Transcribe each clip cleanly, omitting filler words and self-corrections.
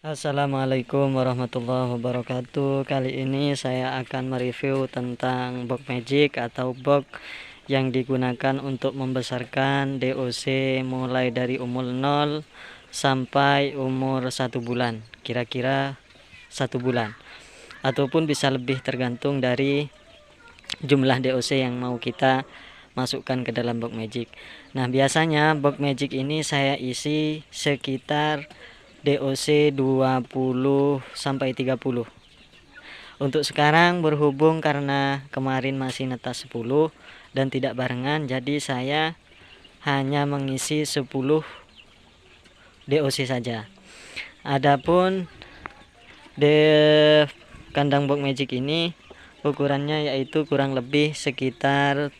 Assalamualaikum warahmatullahi wabarakatuh. Kali ini saya akan mereview tentang box magic atau box yang digunakan untuk membesarkan DOC mulai dari umur 0 sampai umur 1 bulan, kira-kira 1 bulan, ataupun bisa lebih tergantung dari jumlah DOC yang mau kita masukkan ke dalam box magic. Nah, biasanya box magic ini saya isi sekitar DOC 20 sampai 30. Untuk sekarang berhubung karena kemarin masih netas 10 dan tidak barengan, jadi saya hanya mengisi 10 DOC saja. Adapun di kandang box magic ini ukurannya yaitu kurang lebih sekitar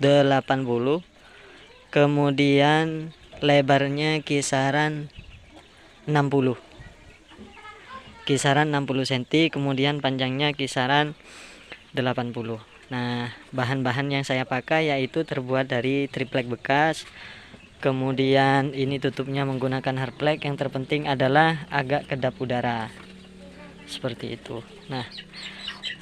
80, kemudian lebarnya kisaran 60 cm, kemudian panjangnya kisaran 80. Nah, bahan-bahan yang saya pakai yaitu terbuat dari triplek bekas, kemudian ini tutupnya menggunakan hardplek. Yang terpenting adalah agak kedap udara, seperti itu. Nah,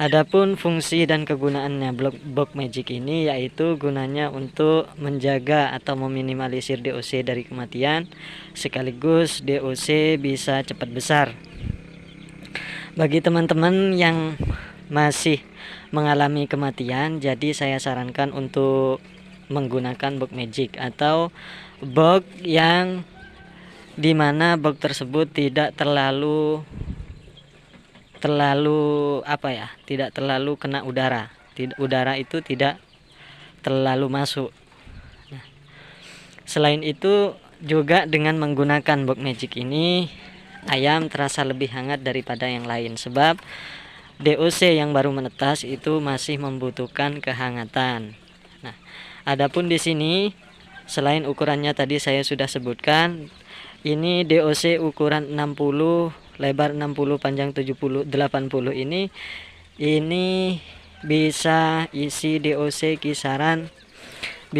adapun fungsi dan kegunaannya box magic ini yaitu gunanya untuk menjaga atau meminimalisir DOC dari kematian, sekaligus DOC bisa cepat besar. Bagi teman-teman yang masih mengalami kematian, jadi saya sarankan untuk menggunakan box magic atau box yang dimana box tersebut tidak terlalu tidak terlalu kena udara. Udara itu tidak terlalu masuk. Nah, selain itu juga dengan menggunakan box magic ini, ayam terasa lebih hangat daripada yang lain, sebab DOC yang baru menetas itu masih membutuhkan kehangatan. Nah, adapun di sini selain ukurannya tadi saya sudah sebutkan, ini DOC ukuran 60, lebar 60, panjang 70, 80 ini bisa isi DOC kisaran 30.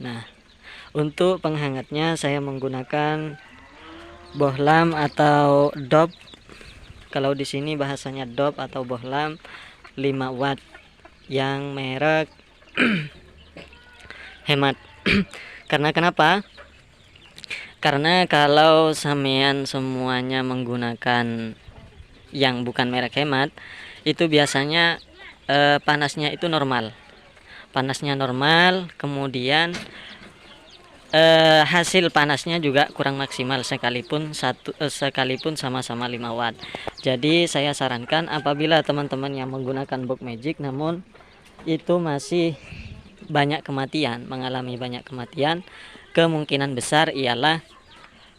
Nah, untuk penghangatnya saya menggunakan bohlam atau dop. Kalau di sini bahasanya dop atau bohlam 5 watt yang merek hemat. Karena kenapa? Karena kalau sampean semuanya menggunakan yang bukan merek hemat, itu biasanya panasnya itu normal. Kemudian hasil panasnya juga kurang maksimal sekalipun sama-sama 5 watt. Jadi saya sarankan apabila teman-teman yang menggunakan box magic namun itu masih mengalami banyak kematian, kemungkinan besar ialah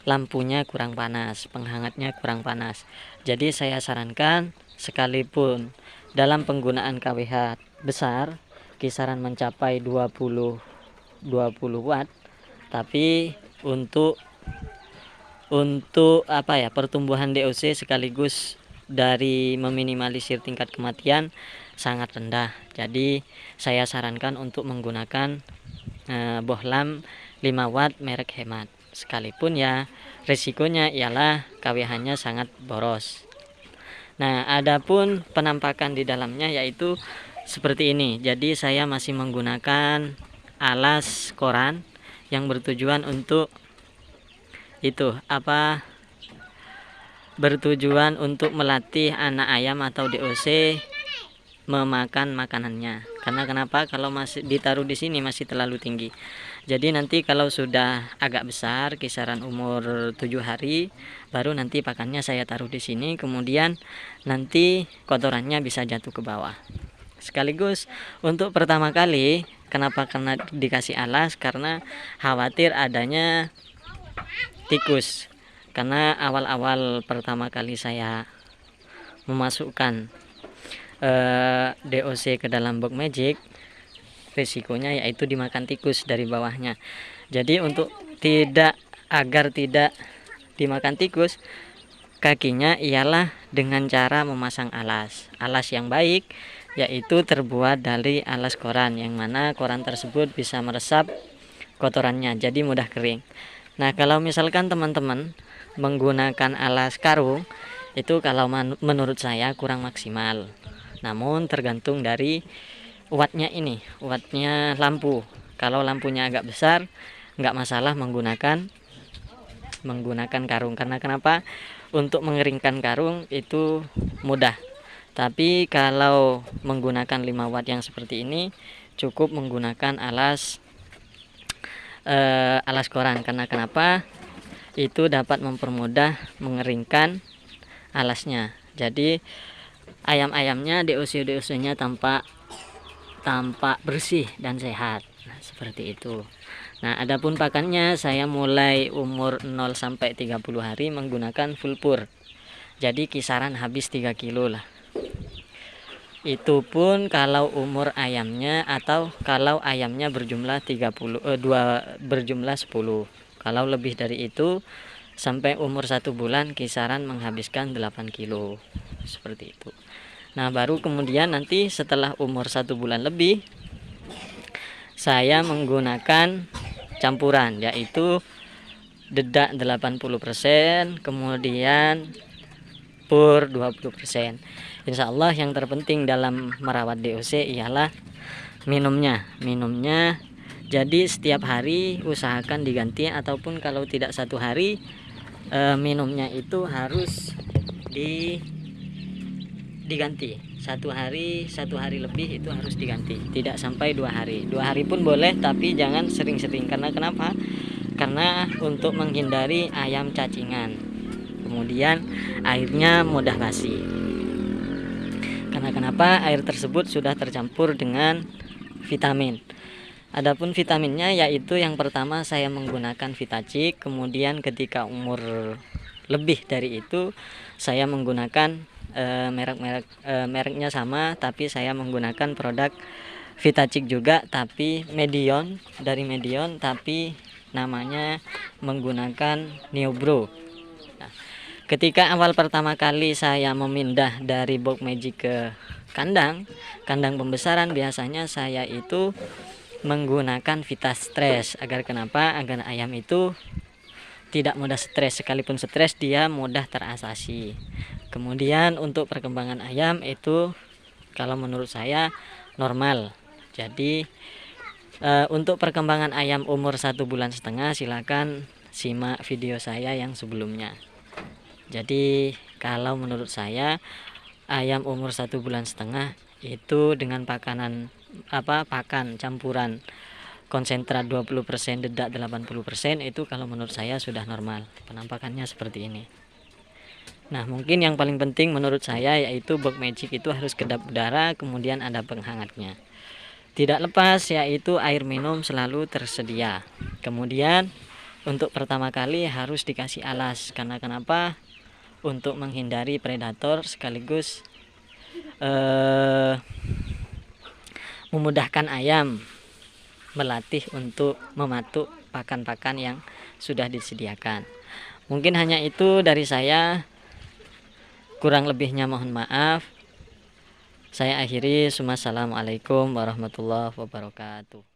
lampunya kurang panas, penghangatnya kurang panas. Jadi saya sarankan sekalipun dalam penggunaan KWH besar kisaran mencapai 20 watt, tapi untuk pertumbuhan DOC sekaligus dari meminimalisir tingkat kematian sangat rendah. Jadi saya sarankan untuk menggunakan bohlam 5 watt merek hemat, sekalipun ya resikonya ialah KWH-nya sangat boros. Nah, adapun penampakan di dalamnya yaitu seperti ini. Jadi saya masih menggunakan alas koran yang bertujuan untuk melatih anak ayam atau DOC memakan makanannya. Karena kenapa? Kalau masih ditaruh di sini masih terlalu tinggi. Jadi nanti kalau sudah agak besar, kisaran umur 7 hari, baru nanti pakannya saya taruh di sini, kemudian nanti kotorannya bisa jatuh ke bawah. Sekaligus untuk pertama kali, kenapa karena dikasih alas? Karena khawatir adanya tikus. Karena awal-awal pertama kali saya memasukkan DOC ke dalam box magic, risikonya yaitu dimakan tikus dari bawahnya. Jadi untuk agar tidak dimakan tikus, kakinya ialah dengan cara memasang alas yang baik, yaitu terbuat dari alas koran, yang mana koran tersebut bisa meresap kotorannya, jadi mudah kering. Nah, kalau misalkan teman-teman menggunakan alas karung, itu kalau menurut saya kurang maksimal. Namun tergantung dari wattnya lampu. Kalau lampunya agak besar, nggak masalah menggunakan karung. Karena kenapa? Untuk mengeringkan karung itu mudah. Tapi kalau menggunakan 5 watt yang seperti ini, cukup menggunakan alas koran. Karena kenapa? Itu dapat mempermudah mengeringkan alasnya. Jadi ayam-ayamnya DOC-nya tampak bersih dan sehat. Nah, seperti itu. Nah, adapun pakannya saya mulai umur 0 sampai 30 hari menggunakan full pur. Jadi kisaran habis 3 kilo lah. Itu pun kalau umur ayamnya atau kalau ayamnya berjumlah 10. Kalau lebih dari itu sampai umur 1 bulan kisaran menghabiskan 8 kilo. Seperti itu. Nah, baru kemudian nanti setelah umur 1 bulan lebih saya menggunakan campuran, yaitu dedak 80%, kemudian pur 20%. Insya Allah yang terpenting dalam merawat DOC ialah minumnya. Jadi setiap hari usahakan diganti, ataupun kalau tidak 1 hari minumnya itu harus diganti. 1 hari lebih itu harus diganti, tidak sampai 2 hari. 2 hari pun boleh, tapi jangan sering-sering. Karena kenapa? Karena untuk menghindari ayam cacingan, kemudian airnya mudah basi. Karena kenapa? Air tersebut sudah tercampur dengan vitamin. Adapun vitaminnya yaitu yang pertama saya menggunakan Vitacik, kemudian ketika umur lebih dari itu saya menggunakan mereknya sama, tapi saya menggunakan produk Vitacik juga, tapi dari Medion, tapi namanya menggunakan Neobro. Ketika awal pertama kali saya memindah dari box magic ke kandang pembesaran, biasanya saya itu menggunakan Vitastres. Agar kenapa? Agar ayam itu tidak mudah stres. Sekalipun stres, dia mudah terasasi. Kemudian untuk perkembangan ayam itu kalau menurut saya normal. Jadi untuk perkembangan ayam umur 1,5 bulan, silakan simak video saya yang sebelumnya. Jadi kalau menurut saya ayam umur 1,5 bulan itu dengan pakan campuran konsentrat 20%, dedak 80%, itu kalau menurut saya sudah normal. Penampakannya seperti ini. Nah, mungkin yang paling penting menurut saya yaitu box magic itu harus kedap udara, kemudian ada penghangatnya. Tidak lepas yaitu air minum selalu tersedia. Kemudian untuk pertama kali harus dikasih alas. Karena kenapa? Untuk menghindari predator, sekaligus memudahkan ayam melatih untuk mematuk pakan-pakan yang sudah disediakan. Mungkin hanya itu dari saya, kurang lebihnya mohon maaf. Saya akhiri. Assalamualaikum warahmatullahi wabarakatuh.